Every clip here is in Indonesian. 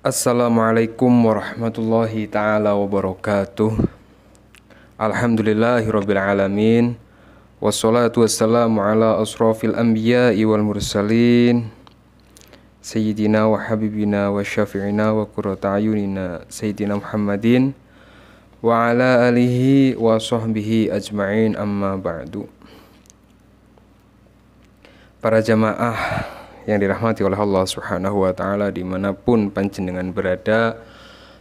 Assalamualaikum warahmatullahi ta'ala wabarakatuh. Alhamdulillahirabbil alamin. Wassalatu wassalamu ala asrafil anbiya'i wal mursalin Sayyidina wa habibina wa syafi'ina wa qurrata ayunina Sayyidina Muhammadin wa ala alihi wa sahbihi ajma'in, amma ba'du. Para jamaah yang dirahmati oleh Allah Subhanahu wa ta'ala dimanapun panjenengan berada,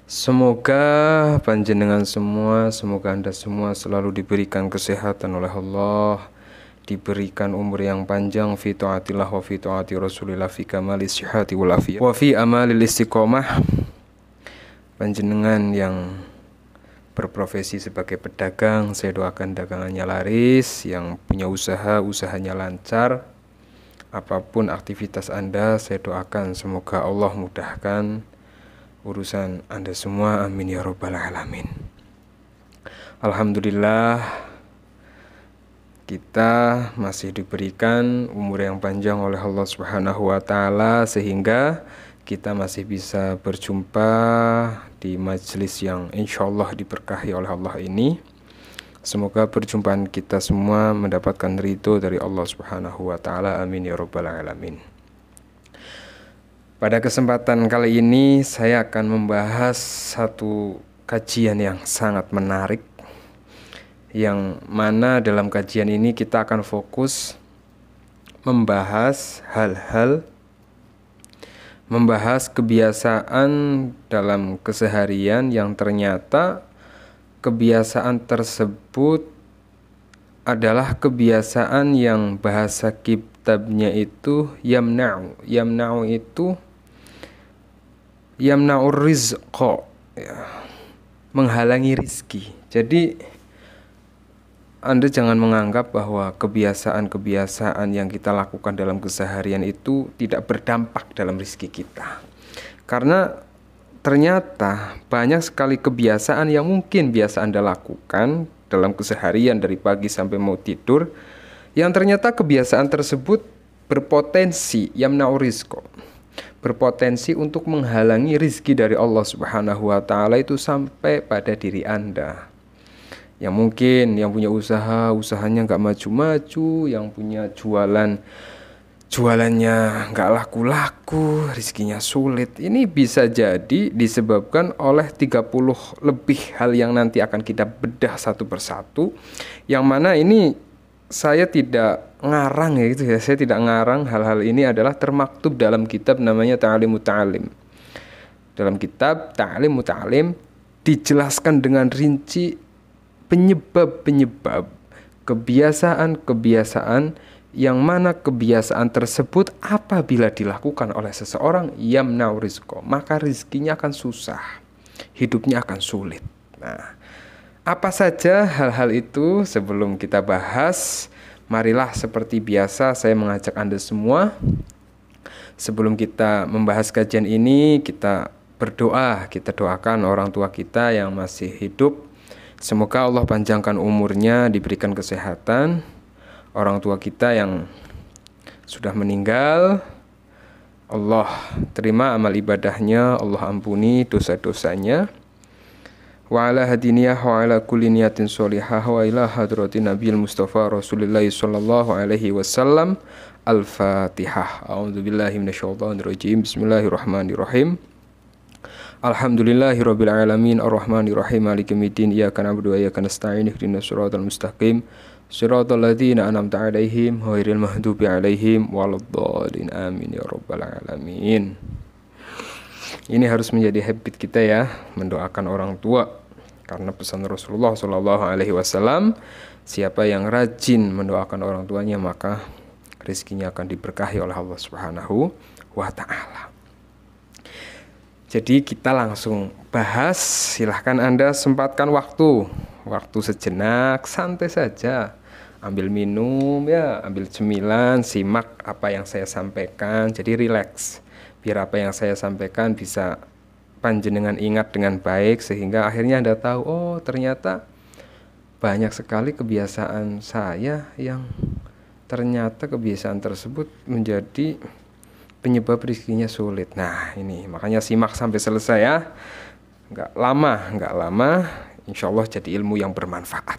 semoga panjenengan semua, semoga anda semua selalu diberikan kesehatan oleh Allah, diberikan umur yang panjang fi ta'atillah wa fi ta'ati rasulillah, fi kamali sihati wal afiyah wa fi amalil istiqomah. Panjenengan yang berprofesi sebagai pedagang, saya doakan dagangannya laris. Yang punya usaha, usahanya lancar. Apapun aktivitas Anda, saya doakan semoga Allah mudahkan urusan Anda semua. Amin ya rabbal alamin. Alhamdulillah, kita masih diberikan umur yang panjang oleh Allah Subhanahu wa ta'ala, sehingga kita masih bisa berjumpa di majelis yang insya Allah diberkahi oleh Allah ini. Semoga perjumpaan kita semua mendapatkan ridho dari Allah Subhanahu wa ta'ala. Amin ya rabbal alamin. Pada kesempatan kali ini saya akan membahas satu kajian yang sangat menarik, yang mana dalam kajian ini kita akan fokus membahas kebiasaan dalam keseharian yang ternyata kebiasaan tersebut adalah kebiasaan yang bahasa kitabnya itu yamna'u. Yamna'u itu yamna'ur rizqa, ya, menghalangi rizki. Jadi Anda jangan menganggap bahwa kebiasaan-kebiasaan yang kita lakukan dalam keseharian itu tidak berdampak dalam rizki kita. Karena ternyata banyak sekali kebiasaan yang mungkin biasa Anda lakukan dalam keseharian dari pagi sampai mau tidur, yang ternyata kebiasaan tersebut berpotensi yamna'u rizqa, berpotensi untuk menghalangi rizki dari Allah Subhanahu wa ta'ala itu sampai pada diri Anda. Yang mungkin yang punya usaha, usahanya nggak maju-maju, yang punya jualannya nggak laku-laku, rizkinya sulit. Ini bisa jadi disebabkan oleh 30 lebih hal yang nanti akan kita bedah satu persatu. Yang mana ini saya tidak ngarang ya gitu ya. Saya tidak ngarang, hal-hal ini adalah termaktub dalam kitab namanya Ta'lim Muta'allim. Dalam kitab Ta'lim Muta'allim dijelaskan dengan rinci penyebab-penyebab kebiasaan-kebiasaan yang mana kebiasaan tersebut apabila dilakukan oleh seseorang yamna'u rizqa, maka rizkinya akan susah, hidupnya akan sulit. Nah, apa saja hal-hal itu? Sebelum kita bahas, marilah seperti biasa saya mengajak Anda semua, sebelum kita membahas kajian ini, kita berdoa, kita doakan orang tua kita yang masih hidup. Semoga Allah panjangkan umurnya, diberikan kesehatan. Orang tua kita yang sudah meninggal, Allah terima amal ibadahnya, Allah ampuni dosa-dosanya. Wa ala hadiniyah wa ala kulli niyatin sholihah wa ila hadratin Nabil Mustafa Rasulullah sallallahu alaihi wasallam. Al-Fatihah. A'udzubillahi minasyaitonir rajim. Bismillahirrahmanirrahim. Alhamdulillahirabbil alamin arrahmanir rahim maliki yaumiddin iyyaka na'budu wa iyyaka nasta'in ihdinas siratal mustaqim siratal ladzina an'amta 'alaihim ghairil maghdubi 'alaihim waladdallin. Amin ya rabbal alamin. Ini harus menjadi habit kita ya, mendoakan orang tua, karena pesan Rasulullah sallallahu alaihi wasallam, siapa yang rajin mendoakan orang tuanya maka rezekinya akan diberkahi oleh Allah Subhanahu wa ta'ala. Jadi kita langsung bahas, silahkan Anda sempatkan waktu sejenak, santai saja, ambil minum ya, ambil cemilan, simak apa yang saya sampaikan, jadi rileks, biar apa yang saya sampaikan bisa panjenengan ingat dengan baik, sehingga akhirnya Anda tahu, oh ternyata banyak sekali kebiasaan saya yang ternyata kebiasaan tersebut menjadi penyebab rezekinya sulit. Nah, ini makanya simak sampai selesai ya. Nggak lama, insya Allah jadi ilmu yang bermanfaat.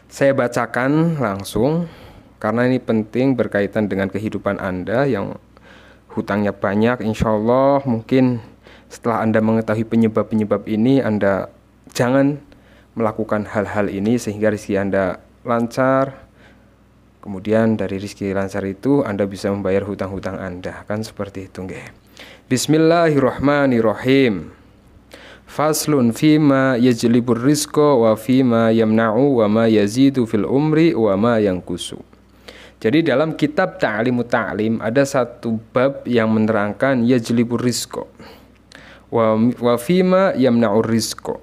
Saya bacakan langsung, karena ini penting berkaitan dengan kehidupan Anda yang hutangnya banyak. Insya Allah mungkin setelah Anda mengetahui penyebab-penyebab ini, Anda jangan melakukan hal-hal ini sehingga rezeki Anda lancar. Kemudian dari rezeki lancar itu Anda bisa membayar hutang-hutang Anda. Kan seperti itu nggih. Bismillahirrahmanirrahim. Faslun fima yajlibur rizqa wa fima yamna'u wa ma yazidu fil umri wa ma yanqusu. Jadi dalam kitab Ta'limut Ta'lim ada satu bab yang menerangkan yajlibur rizqa wa fima yamna'ur rizqa.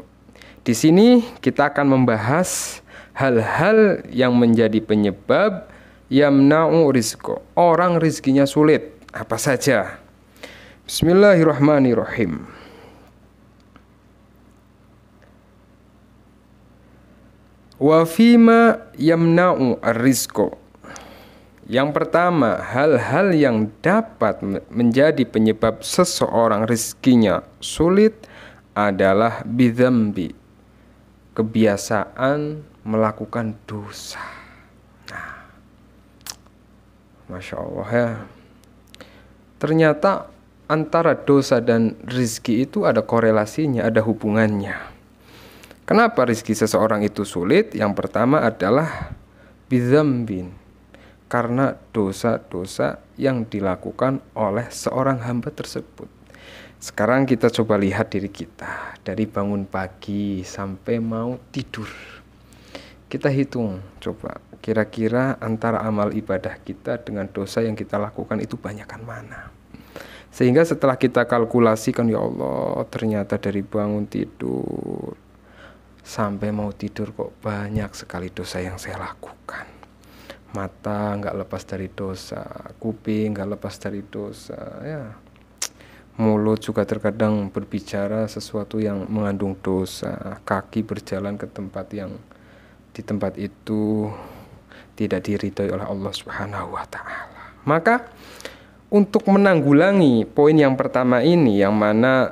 Di sini kita akan membahas hal-hal yang menjadi penyebab yamna'u rizqa. Orang rizkinya sulit, apa saja? Bismillahirrahmanirrahim. Wa fima yamna'u ar-rizqa. Yang pertama, hal-hal yang dapat menjadi penyebab seseorang rezekinya sulit adalah bidzambi, kebiasaan melakukan dosa. Nah, Masya Allah ya. Ternyata antara dosa dan rezeki itu ada korelasinya, ada hubungannya. Kenapa rezeki seseorang itu sulit? Yang pertama adalah bidzambin, karena dosa-dosa yang dilakukan oleh seorang hamba tersebut. Sekarang kita coba lihat diri kita, dari bangun pagi sampai mau tidur. Kita hitung, coba kira-kira antara amal ibadah kita dengan dosa yang kita lakukan itu banyakan mana. Sehingga setelah kita kalkulasikan, ya Allah, ternyata dari bangun tidur sampai mau tidur kok banyak sekali dosa yang saya lakukan. Mata nggak lepas dari dosa, kuping nggak lepas dari dosa, ya. Mulut juga terkadang berbicara sesuatu yang mengandung dosa. Kaki berjalan ke tempat yang di tempat itu tidak diridhoi oleh Allah Subhanahu wa Ta'ala. Maka untuk menanggulangi poin yang pertama ini, yang mana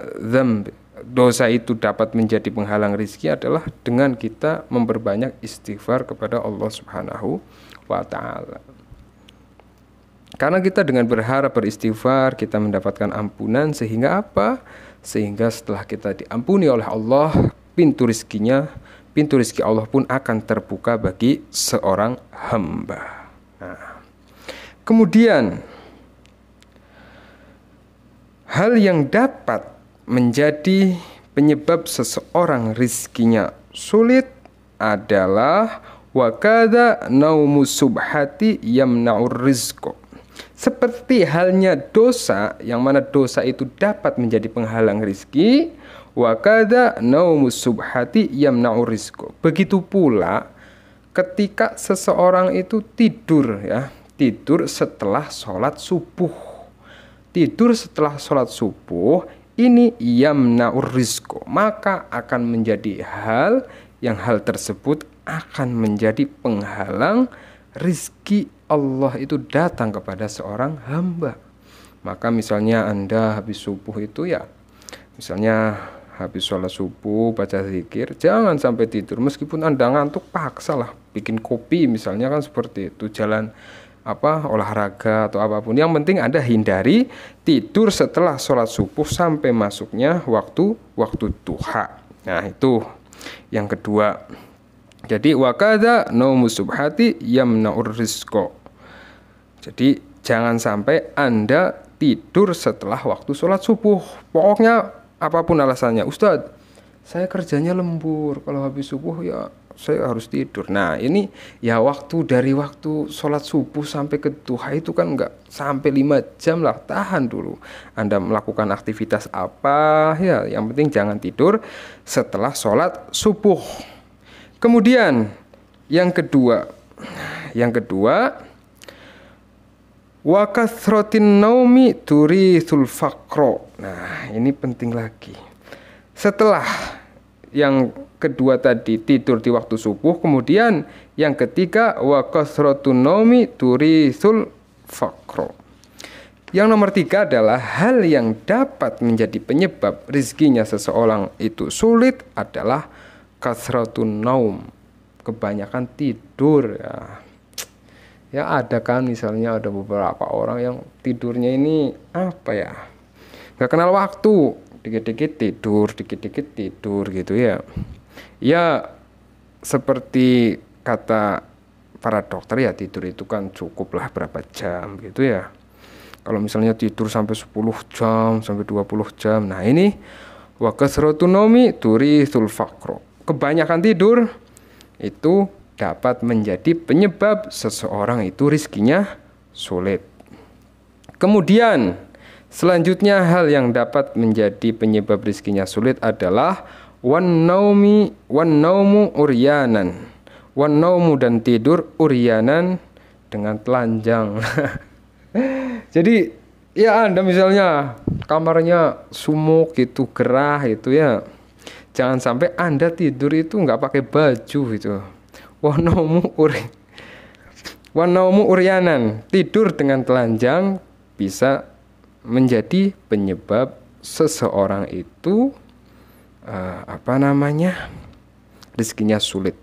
dosa itu dapat menjadi penghalang rezeki, adalah dengan kita memperbanyak istighfar kepada Allah Subhanahu wa Ta'ala. Karena kita dengan berharap beristighfar, kita mendapatkan ampunan, sehingga apa? Sehingga setelah kita diampuni oleh Allah, pintu rezeki Allah pun akan terbuka bagi seorang hamba. Nah, kemudian hal yang dapat menjadi penyebab seseorang rezekinya sulit adalah wakada naumus subhati yamna'ur rizqa. Seperti halnya dosa, yang mana dosa itu dapat menjadi penghalang rezeki, wakada naumus subhati yamna'ur rizqa. Begitu pula ketika seseorang itu tidur, ya, tidur setelah sholat subuh. Tidur setelah sholat subuh ini yamna'ur rizqa, maka akan menjadi hal tersebut akan menjadi penghalang rizki Allah itu datang kepada seorang hamba. Maka misalnya Anda habis subuh itu, ya, misalnya habis sholat subuh baca zikir, jangan sampai tidur. Meskipun Anda ngantuk, paksalah bikin kopi misalnya, kan seperti itu, jalan olahraga atau apapun. Yang penting Anda hindari tidur setelah sholat subuh sampai masuknya waktu duha. Nah, itu yang kedua. Jadi wakada naumus subhati yamna'ur rizqa. Jadi jangan sampai Anda tidur setelah waktu sholat subuh. Pokoknya apapun alasannya, Ustadz, saya kerjanya lembur, kalau habis subuh ya saya harus tidur. Nah, ini ya dari waktu sholat subuh sampai ke duha itu kan enggak sampai 5 jam lah, tahan dulu. Anda melakukan aktivitas apa, ya yang penting jangan tidur setelah sholat subuh. Kemudian yang kedua wa kathratin naumi turithul faqra. Nah, ini penting lagi. Setelah yang kedua tadi, tidur di waktu subuh, kemudian yang ketiga wa kathratun naumi turithul faqra. Yang nomor 3 adalah hal yang dapat menjadi penyebab rizkinya seseorang itu sulit adalah kasratun naum, kebanyakan tidur ya. Ya ada kan, misalnya ada beberapa orang yang tidurnya ini apa ya, nggak kenal waktu, dikit-dikit tidur gitu ya. Ya seperti kata para dokter ya, tidur itu kan cukuplah berapa jam gitu ya. Kalau misalnya tidur sampai 10 jam, sampai 20 jam. Nah ini wa kasratun naumi turithul faqra. Kebanyakan tidur itu dapat menjadi penyebab seseorang itu rizkinya sulit. Kemudian selanjutnya hal yang dapat menjadi penyebab rizkinya sulit adalah wan naumu uryanan. Wan naumu dan tidur uryanan dengan telanjang. Jadi ya Anda misalnya kamarnya sumuk gitu, gerah itu ya, jangan sampai Anda tidur itu nggak pakai baju gitu. Wan naumu uryanan, tidur dengan telanjang bisa menjadi penyebab seseorang itu rezekinya sulit.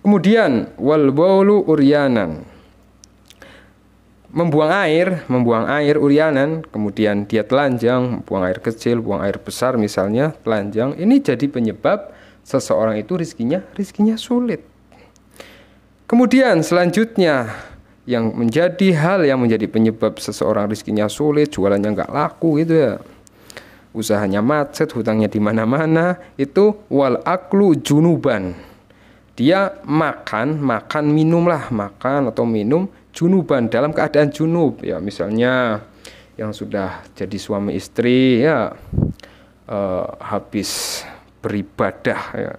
Kemudian wal baulu uryanan, membuang air uryanan, kemudian dia telanjang, buang air kecil, buang air besar misalnya, telanjang, ini jadi penyebab seseorang itu rizkinya sulit. Kemudian selanjutnya yang menjadi hal yang menjadi penyebab seseorang rizkinya sulit, jualannya nggak laku gitu ya, usahanya macet, hutangnya di mana-mana, itu wal aklu junuban. Dia makan minum junuban, dalam keadaan junub ya, misalnya yang sudah jadi suami istri ya, habis beribadah ya,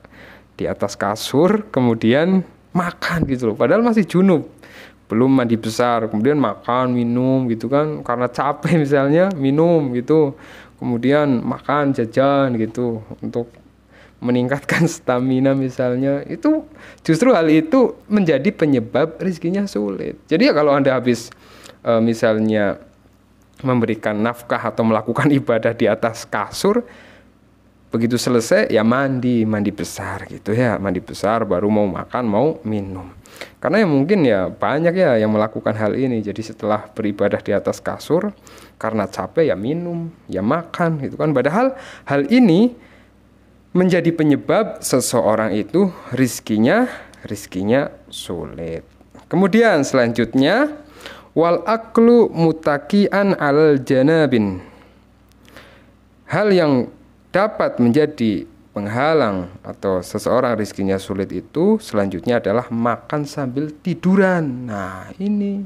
di atas kasur kemudian makan gitu loh, padahal masih junub, belum mandi besar, kemudian makan minum gitu kan, karena capek misalnya minum gitu, kemudian makan jajan gitu untuk meningkatkan stamina misalnya, itu justru hal itu menjadi penyebab rizkinya sulit. Jadi ya kalau Anda habis misalnya memberikan nafkah atau melakukan ibadah di atas kasur, begitu selesai ya mandi besar gitu ya, mandi besar baru mau makan mau minum. Karena ya mungkin ya banyak ya yang melakukan hal ini, jadi setelah beribadah di atas kasur karena capek ya minum ya makan gitu kan, padahal hal ini menjadi penyebab seseorang itu rizkinya sulit. Kemudian selanjutnya wal aklu mutakian al janabin, hal yang dapat menjadi penghalang atau seseorang rizkinya sulit itu selanjutnya adalah makan sambil tiduran. Nah ini,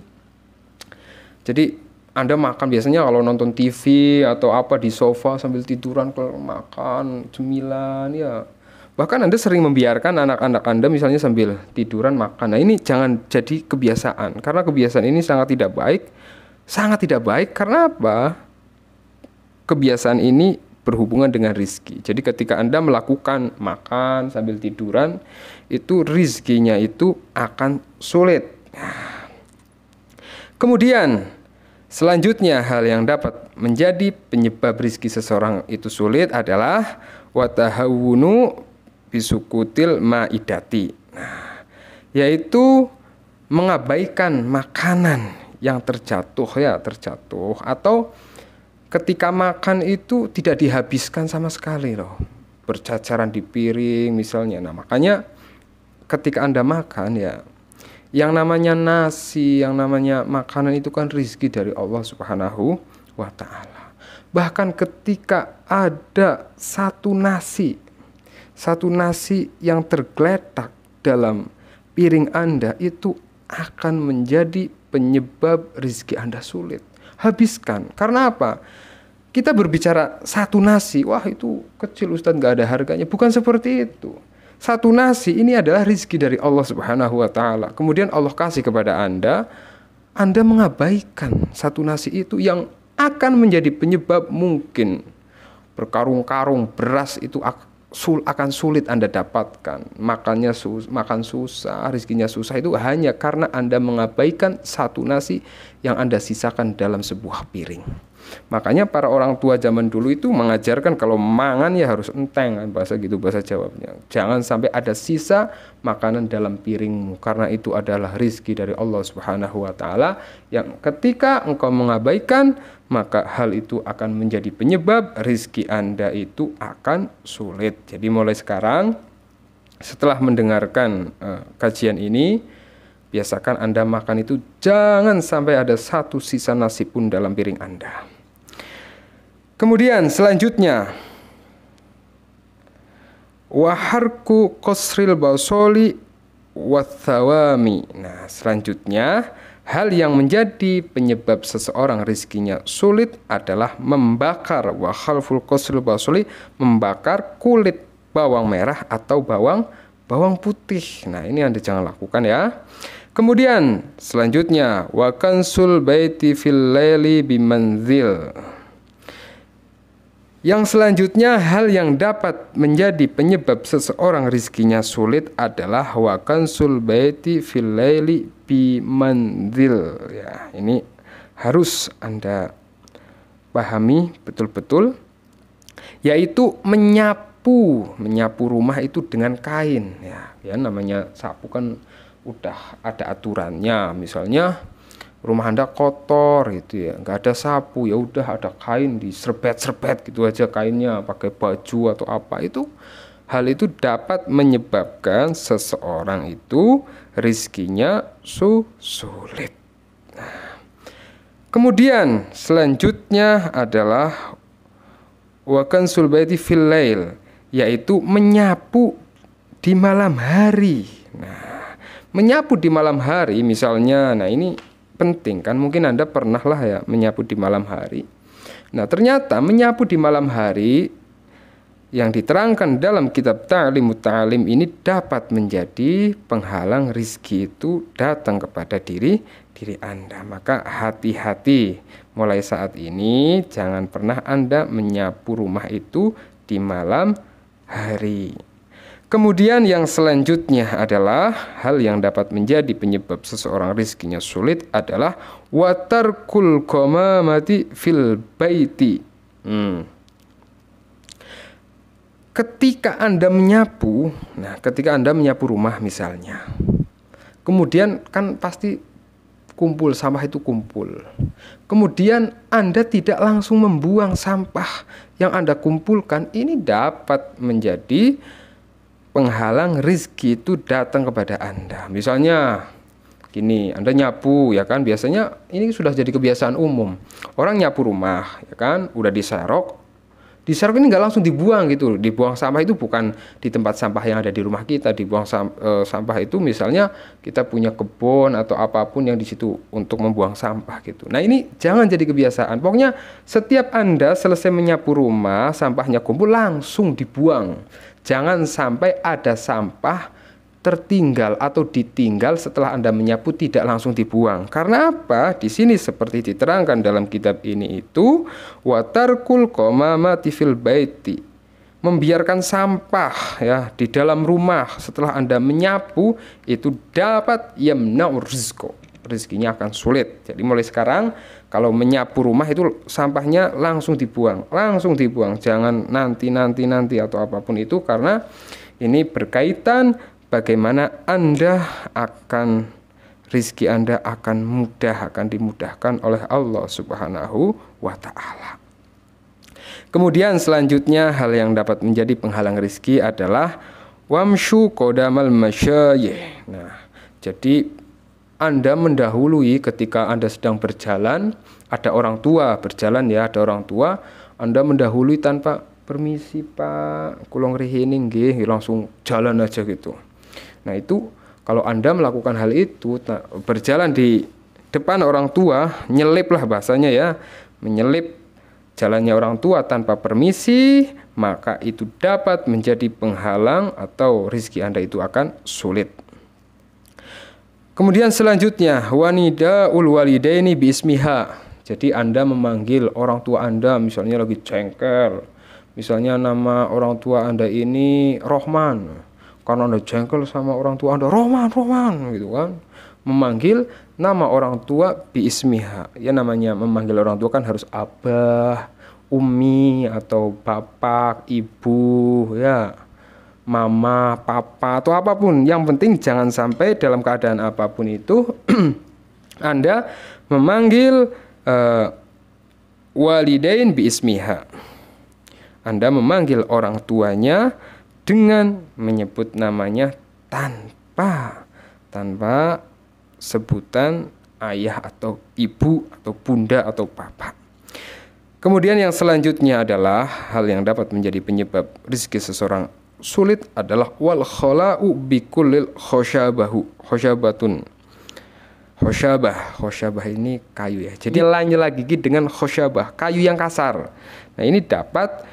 jadi Anda makan biasanya kalau nonton TV atau apa di sofa sambil tiduran, kalau makan cemilan ya. Bahkan Anda sering membiarkan anak-anak Anda misalnya sambil tiduran makan. Nah ini jangan jadi kebiasaan, karena kebiasaan ini sangat tidak baik. Karena apa? Kebiasaan ini berhubungan dengan rizki. Jadi ketika Anda melakukan makan sambil tiduran, itu rizkinya itu akan sulit. Kemudian selanjutnya hal yang dapat menjadi penyebab rizki seseorang itu sulit adalah watahawunu bisukutil maidati. Nah, yaitu mengabaikan makanan yang terjatuh atau ketika makan itu tidak dihabiskan sama sekali loh, bercacaran di piring misalnya. Nah makanya ketika Anda makan ya, yang namanya nasi, yang namanya makanan itu kan rizki dari Allah Subhanahu wa ta'ala. Bahkan ketika ada satu nasi yang tergeletak dalam piring Anda, itu akan menjadi penyebab rizki Anda sulit. Habiskan. Karena apa? Kita berbicara satu nasi, wah itu kecil Ustadz, gak ada harganya. Bukan seperti itu. Satu nasi ini adalah rizki dari Allah Subhanahu wa ta'ala. Kemudian Allah kasih kepada Anda mengabaikan satu nasi itu yang akan menjadi penyebab mungkin berkarung-karung beras itu akan sulit Anda dapatkan. Makan susah, rezekinya susah itu hanya karena Anda mengabaikan satu nasi yang Anda sisakan dalam sebuah piring. Makanya para orang tua zaman dulu itu mengajarkan kalau mangan ya harus enteng, bahasa Jawanya. Jangan sampai ada sisa makanan dalam piringmu, karena itu adalah rizki dari Allah Subhanahu wa taala yang ketika engkau mengabaikan, maka hal itu akan menjadi penyebab rizki Anda itu akan sulit. Jadi mulai sekarang setelah mendengarkan kajian ini, biasakan Anda makan itu jangan sampai ada satu sisa nasi pun dalam piring Anda. Kemudian selanjutnya, waharku qasril basoli wathawami. Nah, selanjutnya hal yang menjadi penyebab seseorang rizkinya sulit adalah membakar, wa khalful qasril basoli, membakar kulit bawang merah atau bawang putih. Nah, ini Anda jangan lakukan ya. Kemudian selanjutnya, wa kansul baiti fil laili bimanzil. Yang selanjutnya, hal yang dapat menjadi penyebab seseorang rizkinya sulit adalah wa kansul baiti fil laili bimanzil. Ya, ini harus Anda pahami betul-betul, yaitu menyapu rumah itu dengan kain. Ya, namanya sapu kan udah ada aturannya. Misalnya rumah Anda kotor gitu ya, nggak ada sapu, ya udah ada kain diserbet-serbet gitu aja kainnya, pakai baju atau apa, itu hal itu dapat menyebabkan seseorang itu rizkinya sulit. Nah, kemudian selanjutnya adalah wa kansul baiti fil lail, yaitu menyapu di malam hari. Nah, menyapu di malam hari misalnya, nah ini penting kan, mungkin Anda pernah lah ya menyapu di malam hari. Nah, ternyata menyapu di malam hari yang diterangkan dalam kitab Ta'limut Ta'lim ini dapat menjadi penghalang rizki itu datang kepada diri Anda. Maka hati-hati, mulai saat ini jangan pernah Anda menyapu rumah itu di malam hari. Kemudian yang selanjutnya adalah hal yang dapat menjadi penyebab seseorang rizkinya sulit adalah watarkul qamamati fil baiti. Ketika Anda menyapu rumah misalnya, kemudian kan pasti sampah itu kumpul. Kemudian Anda tidak langsung membuang sampah yang Anda kumpulkan, ini dapat menjadi penghalang rizki itu datang kepada Anda. Misalnya gini, Anda nyapu ya kan, biasanya ini sudah jadi kebiasaan umum. Orang nyapu rumah ya kan, udah diserok ini nggak langsung dibuang gitu. Dibuang sampah itu bukan di tempat sampah yang ada di rumah kita. Dibuang sampah itu misalnya kita punya kebun atau apapun yang di situ untuk membuang sampah gitu. Nah, ini jangan jadi kebiasaan. Pokoknya setiap Anda selesai menyapu rumah, sampahnya kumpul langsung dibuang. Jangan sampai ada sampah tertinggal atau ditinggal setelah Anda menyapu tidak langsung dibuang. Karena apa? Di sini seperti diterangkan dalam kitab ini itu watarkul qamamati fil baiti, membiarkan sampah ya di dalam rumah setelah Anda menyapu itu dapat yamna'ur rizqo, rizkinya akan sulit. Jadi mulai sekarang kalau menyapu rumah itu sampahnya langsung dibuang, jangan nanti atau apapun itu, karena ini berkaitan bagaimana rizki Anda akan dimudahkan oleh Allah Subhanahu wa ta'ala. Kemudian selanjutnya hal yang dapat menjadi penghalang rizki adalah wamshu qodamal masyayih. Nah, jadi Anda mendahului ketika Anda sedang berjalan, ada orang tua berjalan ya, Anda mendahului tanpa permisi Pak, kula ngrihini nggih, langsung jalan aja gitu. Nah, itu kalau Anda melakukan hal itu, berjalan di depan orang tua, nyelip lah bahasanya ya, menyelip jalannya orang tua tanpa permisi, maka itu dapat menjadi penghalang atau rizki Anda itu akan sulit. Kemudian selanjutnya wanidaul walidaini bismiha. Jadi Anda memanggil orang tua Anda misalnya lagi jengkel, Misalnya nama orang tua Anda ini Rohman, karena Anda jengkel sama orang tua Anda, Rohman, Rohman gitu kan. Memanggil nama orang tua biismiha. Ya namanya memanggil orang tua kan harus abah, umi atau bapak, ibu, ya, mama, papa atau apapun. Yang penting jangan sampai dalam keadaan apapun itu Anda memanggil walidain biismiha. Anda memanggil orang tuanya dengan menyebut namanya tanpa sebutan ayah atau ibu atau bunda atau bapak. Kemudian yang selanjutnya adalah hal yang dapat menjadi penyebab rezeki seseorang sulit adalah wal khala'u bikullil khosyabatun. Khosyabah ini kayu ya. Jadi nyela gigi dengan khosyabah, kayu yang kasar. Nah, ini dapat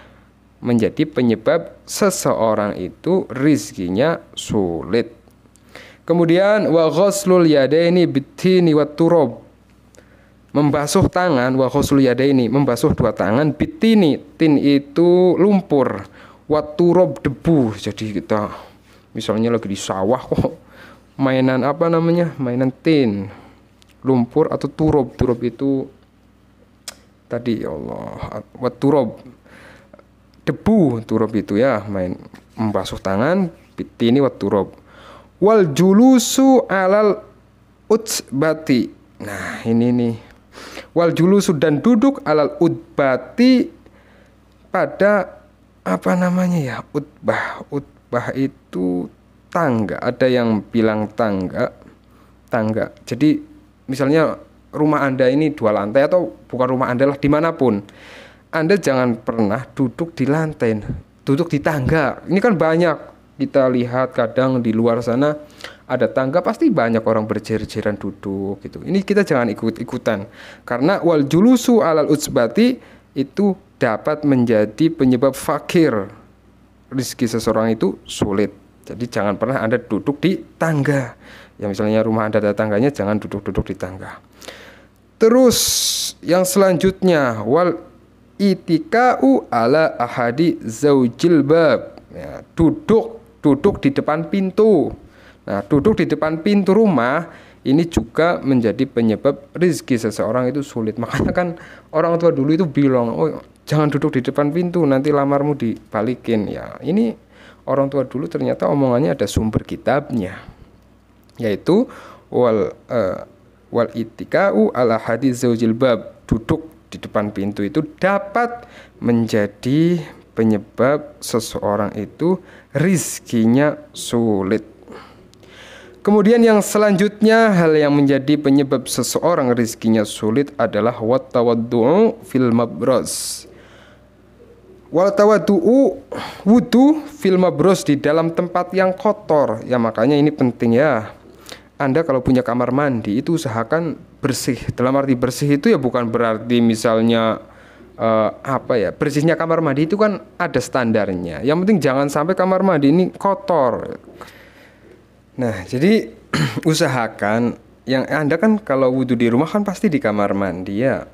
menjadi penyebab seseorang itu rizkinya sulit. Kemudian wa ghuslul yadaini bitini wat turab. Membasuh tangan, wa ghuslul yadaini, membasuh dua tangan, bitini, tin itu lumpur, wat turab debu. Jadi kita misalnya lagi di sawah kok mainan apa namanya? Mainan tin, lumpur atau turab. Turab itu tadi ya Allah, wat turab. Debu, turab itu ya, main membasuh tangan, bitini wat turab. Wal julusu alal utsbati. Nah, ini nih. Wal julusu dan duduk alal utbati pada apa namanya ya? Utbah. Utbah itu tangga. Ada yang bilang tangga. Jadi misalnya rumah Anda ini 2 lantai atau bukan rumah Anda lah, dimanapun, Anda jangan pernah duduk di lantai, duduk di tangga. Ini kan banyak kita lihat kadang di luar sana ada tangga, pasti banyak orang berjejer-jeran duduk gitu. Ini kita jangan ikut-ikutan, karena wal julusu alal utsbati itu dapat menjadi penyebab fakir, rezeki seseorang itu sulit. Jadi jangan pernah Anda duduk di tangga. Ya misalnya rumah Anda ada tangganya, jangan duduk-duduk di tangga. Terus yang selanjutnya wal itika'u ala ahadi zaujil bab. Ya, duduk di depan pintu. Nah, duduk di depan pintu rumah ini juga menjadi penyebab rezeki seseorang itu sulit. Makanya kan orang tua dulu itu bilang, "Oh, jangan duduk di depan pintu, nanti lamarmu dibalikin." Ya, ini orang tua dulu ternyata omongannya ada sumber kitabnya. Yaitu wal itika'u ala ahadi zaujil bab. Duduk di depan pintu itu dapat menjadi penyebab seseorang itu rizkinya sulit. Kemudian yang selanjutnya, hal yang menjadi penyebab seseorang rizkinya sulit adalah wattawaddu'u fil mabras. Wattawaddu'u, wudu fil mabras, di dalam tempat yang kotor. Ya makanya ini penting ya. Anda kalau punya kamar mandi itu usahakan bersih. Dalam arti bersih itu ya bukan berarti misalnya bersihnya kamar mandi itu kan ada standarnya. Yang penting jangan sampai kamar mandi ini kotor. Nah, jadi usahakan yang Anda kan kalau wudhu di rumah kan pasti di kamar mandi ya.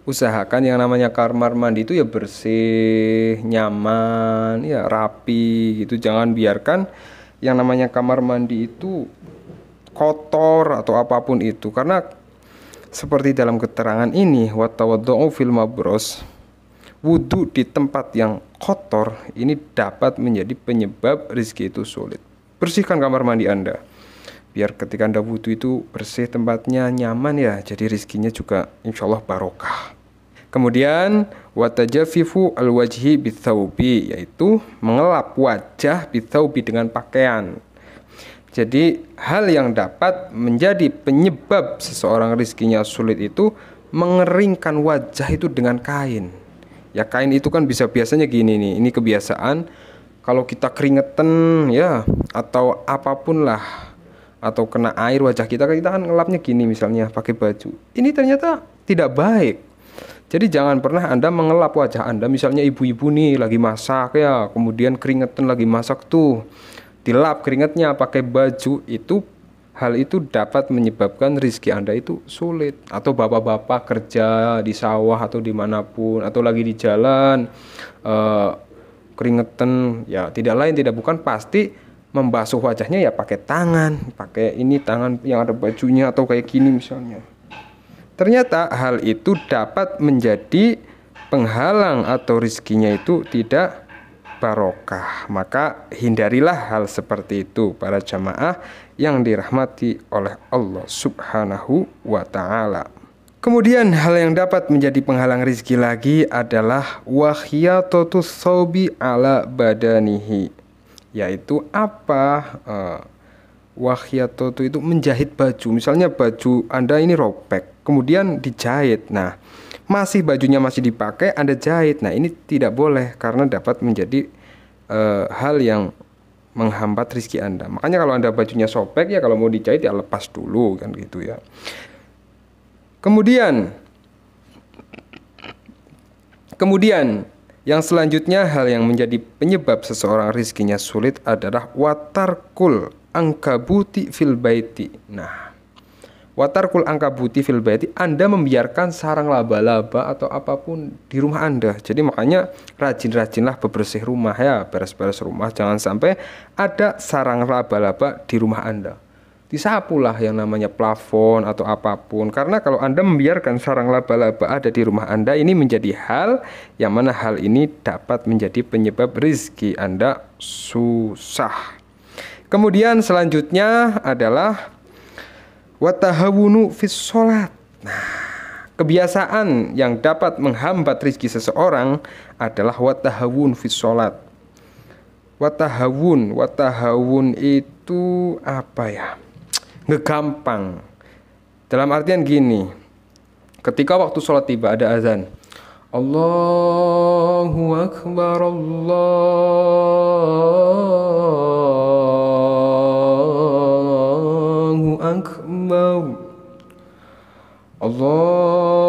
Usahakan yang namanya kamar mandi itu ya bersih, nyaman, ya rapi gitu. Jangan biarkan yang namanya kamar mandi itu kotor atau apapun itu, karena seperti dalam keterangan ini watawaddu'u fil mabros, wudu di tempat yang kotor ini dapat menjadi penyebab rezeki itu sulit. Bersihkan kamar mandi Anda biar ketika Anda wudu itu bersih, tempatnya nyaman ya, jadi rezekinya juga insyaallah barokah. Kemudian watajafifu alwajhi bithaubi, yaitu mengelap wajah bithaubi dengan pakaian. Jadi hal yang dapat menjadi penyebab seseorang rizkinya sulit itu mengeringkan wajah itu dengan kain. Ya kain itu kan biasanya gini nih, ini kebiasaan kalau kita keringetan ya atau apapun lah, atau kena air wajah kita kan ngelapnya gini misalnya pakai baju. Ini ternyata tidak baik. Jadi jangan pernah Anda mengelap wajah Anda, misalnya ibu-ibu nih lagi masak ya, kemudian keringetan lagi masak tuh, dilap keringatnya pakai baju, itu hal itu dapat menyebabkan rizki Anda itu sulit. Atau bapak-bapak kerja di sawah atau dimanapun, atau lagi di jalan, keringetan, ya tidak lain tidak bukan pasti membasuh wajahnya ya pakai tangan, pakai ini tangan yang ada bajunya atau kayak gini misalnya. Ternyata hal itu dapat menjadi penghalang atau rizkinya itu tidak barokah. Maka hindarilah hal seperti itu para jamaah yang dirahmati oleh Allah Subhanahu wa ta'ala. Kemudian hal yang dapat menjadi penghalang rizki lagi adalah wahyatotus saubi ala badanihi, yaitu apa? Wahyatotu itu menjahit baju. Misalnya baju Anda ini robek, kemudian dijahit. Nah, bajunya masih dipakai, Anda jahit. Nah, ini tidak boleh karena dapat menjadi hal yang menghambat rizki Anda. Makanya kalau Anda bajunya sobek, ya kalau mau dijahit ya lepas dulu kan gitu ya. Kemudian yang selanjutnya hal yang menjadi penyebab seseorang rizkinya sulit adalah watarkul angkabuti fil baiti. Nah, watarkul angkabuti fil baiti, Anda membiarkan sarang laba-laba atau apapun di rumah Anda. Jadi makanya rajin-rajinlah bebersih rumah ya, beres-beres rumah. Jangan sampai ada sarang laba-laba di rumah Anda. Disapulah yang namanya plafon atau apapun. Karena kalau Anda membiarkan sarang laba-laba ada di rumah Anda, ini menjadi hal yang mana hal ini dapat menjadi penyebab rizki Anda susah. Kemudian selanjutnya adalah watahawunu fis sholat. Nah, kebiasaan yang dapat menghambat rizki seseorang adalah watahawun fis sholat. Watahawun itu apa ya? Ngegampang. Dalam artian gini, ketika waktu sholat tiba ada azan, Allahu Akbar, Allahu Akbar, Allahu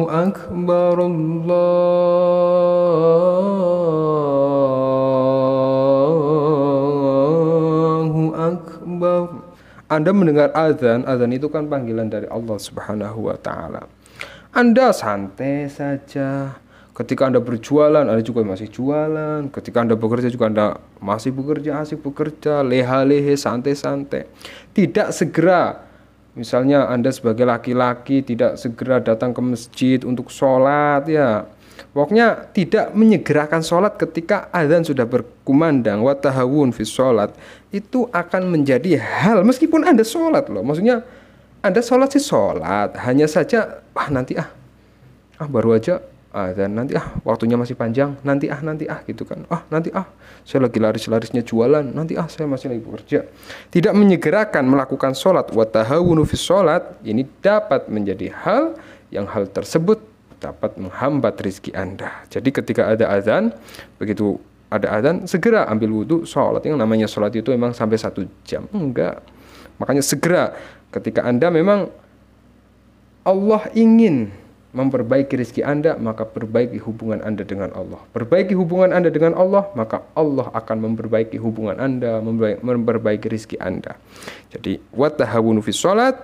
Akbar, Allahu Akbar. Anda mendengar azan itu kan panggilan dari Allah Subhanahu wa ta'ala. Anda santai saja. Ketika Anda berjualan, Anda juga masih jualan. Ketika Anda bekerja juga Anda masih bekerja, asik bekerja, leha-lehe, santai-santai. Tidak segera, misalnya Anda sebagai laki-laki tidak segera datang ke masjid untuk sholat ya. Pokoknya tidak menyegerakan sholat ketika azan sudah berkumandang. Watahawun fi sholat itu akan menjadi hal, meskipun Anda sholat loh. Maksudnya Anda sholat sih sholat, hanya saja nanti baru aja azan, nanti waktunya masih panjang, nanti gitu kan. Nanti saya lagi laris-larisnya jualan, nanti saya masih lagi bekerja. Tidak menyegerakan melakukan sholat. Watahawunu fi sholat ini dapat menjadi hal yang hal tersebut dapat menghambat rizki Anda. Jadi ketika ada azan, begitu ada azan, segera ambil wudhu, sholat. Yang namanya sholat itu memang sampai 1 jam. Enggak. Makanya segera ketika Anda memang Allah ingin memperbaiki rizki Anda, maka perbaiki hubungan Anda dengan Allah. Perbaiki hubungan Anda dengan Allah, maka Allah akan memperbaiki hubungan Anda, memperbaiki rizki Anda. Jadi watahawunu fi sholat,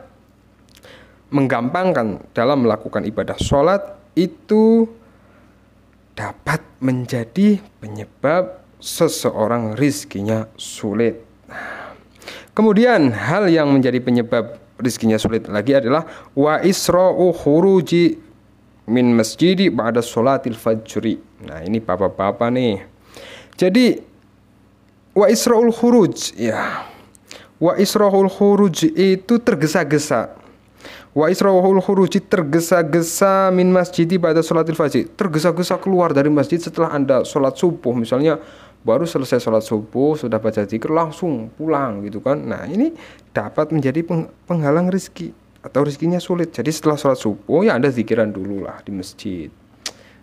menggampangkan dalam melakukan ibadah sholat, itu dapat menjadi penyebab seseorang rizkinya sulit. Kemudian hal yang menjadi penyebab rizkinya sulit lagi adalah wa isra'u khuruji min masjidi ba'da sholatil fajri. Nah, ini bapak-bapak nih. Jadi wa isra'ul khuruj ya. Wa isra'ul khuruj itu tergesa-gesa. Wa isra'ul khuruji tergesa-gesa min masjidi pada sholatil fajr. Tergesa-gesa keluar dari masjid setelah Anda sholat subuh. Misalnya baru selesai sholat subuh, sudah baca zikir, langsung pulang gitu kan. Nah, ini dapat menjadi penghalang rizki atau rizkinya sulit. Jadi setelah sholat subuh ya Anda zikiran dulu lah di masjid.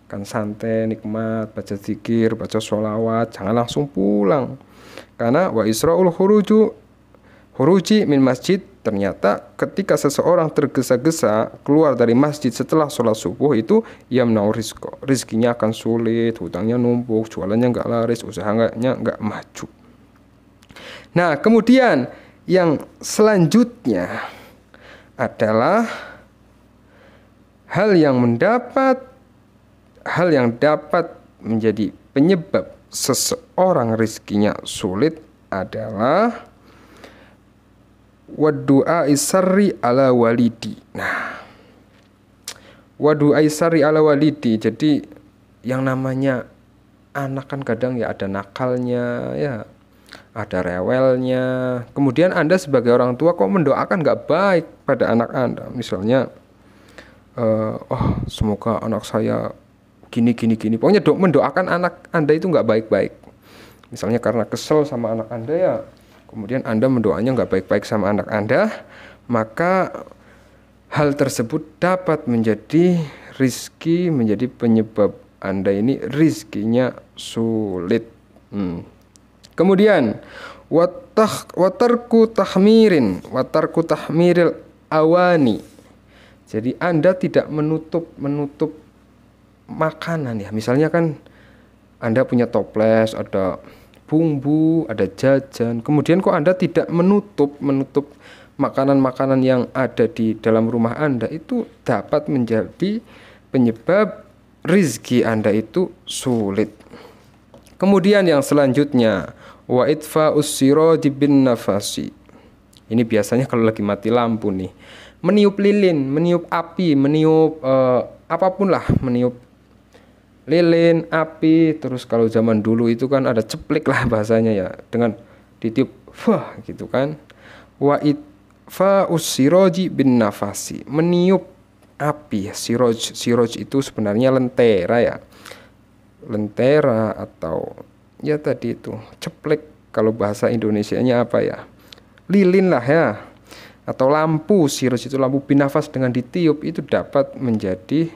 Kan santai, nikmat, baca zikir, baca sholawat. Jangan langsung pulang. Karena wa isra'ul khuruji min masjid, ternyata ketika seseorang tergesa-gesa keluar dari masjid setelah sholat subuh itu yamna'u rizqo, rizkinya akan sulit, hutangnya numpuk, jualannya nggak laris, usahanya nggak maju. Nah, kemudian Yang selanjutnya adalah hal yang dapat menjadi penyebab seseorang rizkinya sulit adalah wadu'a isarri ala walidi. Nah, wadu'a isarri ala walidi. Jadi yang namanya anak kan kadang ya ada nakalnya, ya ada rewelnya. Kemudian Anda sebagai orang tua kok mendoakan gak baik pada anak Anda. Misalnya, semoga anak saya gini. Pokoknya mendoakan anak Anda itu gak baik-baik. Misalnya karena kesel sama anak Anda ya, kemudian Anda mendoanya gak baik-baik sama anak Anda, maka hal tersebut dapat menjadi rizki, menjadi penyebab Anda ini rizkinya sulit. Kemudian watarku tahmiril awani. Jadi Anda tidak menutup makanan ya. Misalnya kan Anda punya toples, ada bumbu, ada jajan. Kemudian kok Anda tidak menutup makanan-makanan yang ada di dalam rumah Anda, itu dapat menjadi penyebab rizki Anda itu sulit. Kemudian yang selanjutnya wa itfa'us siraj bin nafasi. Ini biasanya kalau lagi mati lampu nih, meniup lilin, meniup api, meniup apapun lah, meniup lilin, api. Terus kalau zaman dulu itu kan ada ceplik lah bahasanya ya, dengan ditiup wah gitu kan. Wa itfa'us siraj bin nafasi, meniup api. Siraj itu sebenarnya lentera ya, lentera atau ya tadi itu ceplek, kalau bahasa Indonesianya apa ya, lilin lah ya, atau lampu. Siraj itu lampu binafas, dengan ditiup itu dapat menjadi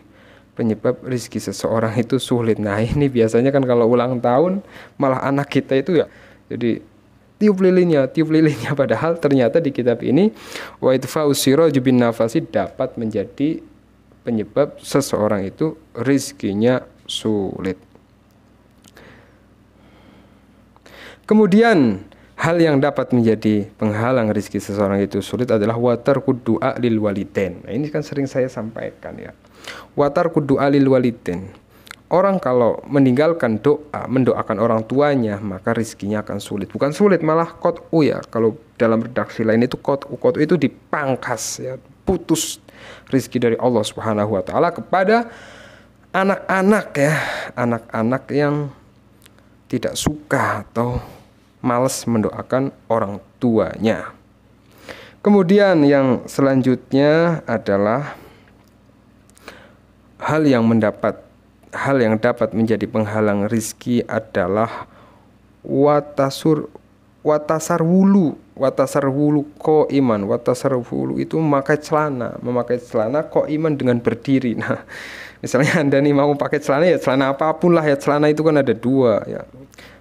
penyebab rizki seseorang itu sulit. Nah ini biasanya kan kalau ulang tahun malah anak kita itu ya jadi tiup lilinnya, padahal ternyata di kitab ini wa itfa'us siraj bin nafasi dapat menjadi penyebab seseorang itu rizkinya sulit. Kemudian hal yang dapat menjadi penghalang rizki seseorang itu sulit adalah watarku du'a lil walidain. Nah ini kan sering saya sampaikan ya, watarku du'a lil walidain. Orang kalau meninggalkan doa, mendoakan orang tuanya, maka rizkinya akan sulit. Bukan sulit, malah qat'u ya. Kalau dalam redaksi lain itu qat'u itu dipangkas ya, putus rizki dari Allah Subhanahu wa taala kepada anak-anak ya, anak-anak yang tidak suka atau malas mendoakan orang tuanya. Kemudian yang selanjutnya adalah hal yang dapat menjadi penghalang rizki adalah watasar wulu qaiman. Watasar wulu itu memakai celana qaiman dengan berdiri. Nah, misalnya Anda nih mau pakai celana ya, celana apapun lah ya, celana itu kan ada dua ya.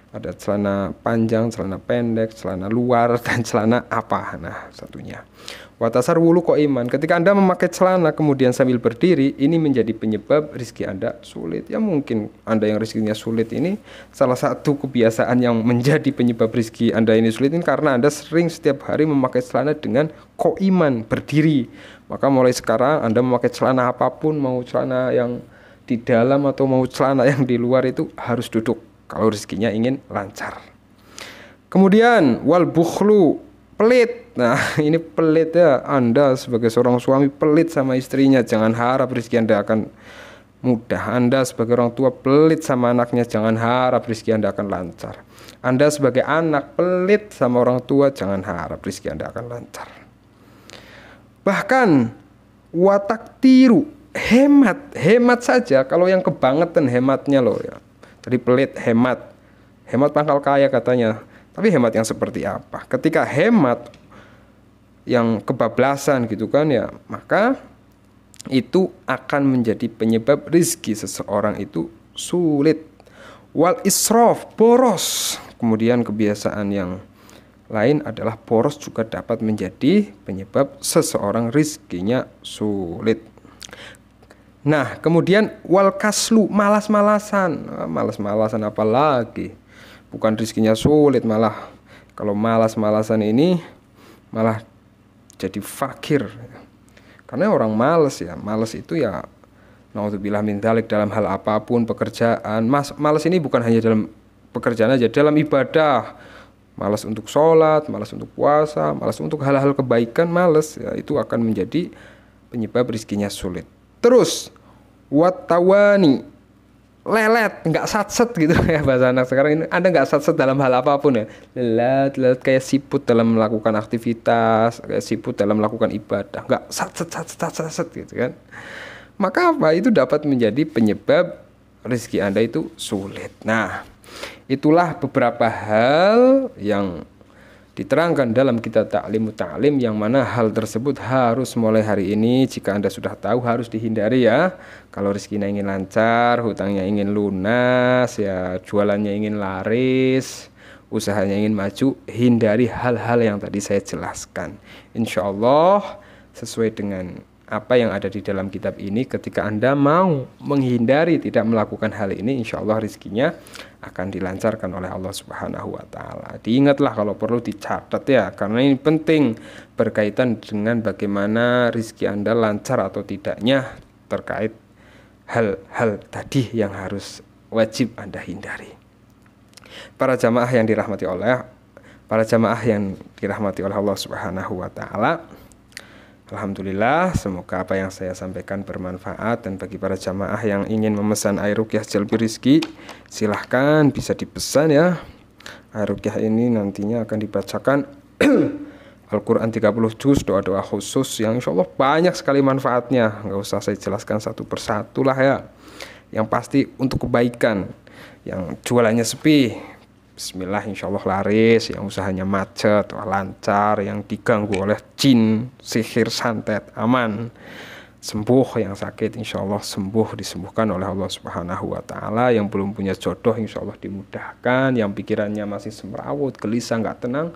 Ada celana panjang, celana pendek, celana luar, dan celana apa. Nah, satunya watasar wulu qaiman. Ketika Anda memakai celana kemudian sambil berdiri, ini menjadi penyebab rizki Anda sulit. Ya mungkin Anda yang rizkinya sulit ini, salah satu kebiasaan yang menjadi penyebab rizki Anda ini sulit ini karena Anda sering setiap hari memakai celana dengan qaiman, berdiri. Maka mulai sekarang Anda memakai celana apapun, mau celana yang di dalam atau mau celana yang di luar, itu harus duduk kalau rizkinya ingin lancar. Kemudian wal bukhlu, pelit. Nah ini pelit ya, Anda sebagai seorang suami pelit sama istrinya, jangan harap rezeki Anda akan mudah. Anda sebagai orang tua pelit sama anaknya, jangan harap rezeki Anda akan lancar. Anda sebagai anak pelit sama orang tua, jangan harap rezeki Anda akan lancar. Bahkan watak tiru, hemat saja. Kalau yang kebangetan hematnya loh ya, tadi pelit, hemat pangkal kaya katanya. Tapi hemat yang seperti apa? Ketika hemat yang kebablasan gitu kan ya, maka itu akan menjadi penyebab rizki seseorang itu sulit. Wal israf, boros. Kemudian kebiasaan yang lain adalah boros juga dapat menjadi penyebab seseorang rizkinya sulit. Nah kemudian wal kaslu, malas-malasan apa lagi? Bukan rizkinya sulit, malah kalau malas-malasan ini malah jadi fakir. Karena orang malas ya, malas itu ya naudzubillah min dzalik dalam hal apapun pekerjaan. Malas ini bukan hanya dalam pekerjaan aja, dalam ibadah. Malas untuk sholat, malas untuk puasa, malas untuk hal-hal kebaikan, malas ya, itu akan menjadi penyebab rezekinya sulit. Terus watawani, lelet, nggak satset gitu ya bahasa anak sekarang ini. Anda nggak satset dalam hal apapun ya, lelet kayak siput dalam melakukan aktivitas, kayak siput dalam melakukan ibadah, nggak satset gitu kan. Maka apa itu dapat menjadi penyebab rezeki Anda itu sulit. Nah, itulah beberapa hal yang diterangkan dalam kitab Ta'limut Ta'lim, yang mana hal tersebut harus mulai hari ini, jika Anda sudah tahu, harus dihindari ya. Kalau rezekinya ingin lancar, hutangnya ingin lunas ya, jualannya ingin laris, usahanya ingin maju, hindari hal-hal yang tadi saya jelaskan. Insya Allah sesuai dengan apa yang ada di dalam kitab ini, ketika Anda mau menghindari tidak melakukan hal ini, insya Allah rezekinya akan dilancarkan oleh Allah Subhanahu wa Ta'ala. Diingatlah, kalau perlu dicatat ya, karena ini penting berkaitan dengan bagaimana rezeki Anda lancar atau tidaknya, terkait hal-hal tadi yang harus wajib Anda hindari. Para jamaah yang dirahmati oleh Allah Subhanahu wa Ta'ala, alhamdulillah, semoga apa yang saya sampaikan bermanfaat. Dan bagi para jamaah yang ingin memesan air ruqyah jalbi rizki, silahkan bisa dipesan ya. Air ruqyah ini nantinya akan dibacakan Al-Quran 30 juz, doa-doa khusus yang insya Allah banyak sekali manfaatnya. Nggak usah saya jelaskan satu persatu lah ya. Yang pasti untuk kebaikan. Yang jualannya sepi, bismillah insya Allah laris. Yang usahanya macet, lancar. Yang diganggu oleh jin, sihir, santet, aman. Sembuh. Yang sakit insya Allah sembuh, disembuhkan oleh Allah Subhanahu wa Ta'ala. Yang belum punya jodoh insya Allah dimudahkan. Yang pikirannya masih semrawut, gelisah, nggak tenang,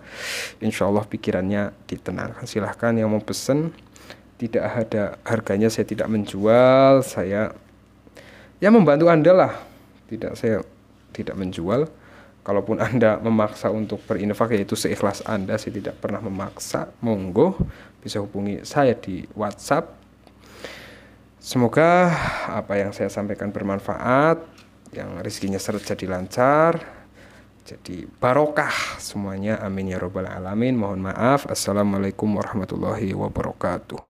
insya Allah pikirannya ditenangkan. Silahkan yang mau pesen, tidak ada harganya, saya tidak menjual, saya ya membantu Anda lah. Saya tidak menjual. Kalaupun Anda memaksa untuk berinfak, yaitu seikhlas Anda, saya tidak pernah memaksa. Monggo bisa hubungi saya di WhatsApp. Semoga apa yang saya sampaikan bermanfaat, yang rezekinya seret jadi lancar, jadi barokah semuanya, amin ya robbal alamin. Mohon maaf. Assalamualaikum warahmatullahi wabarakatuh.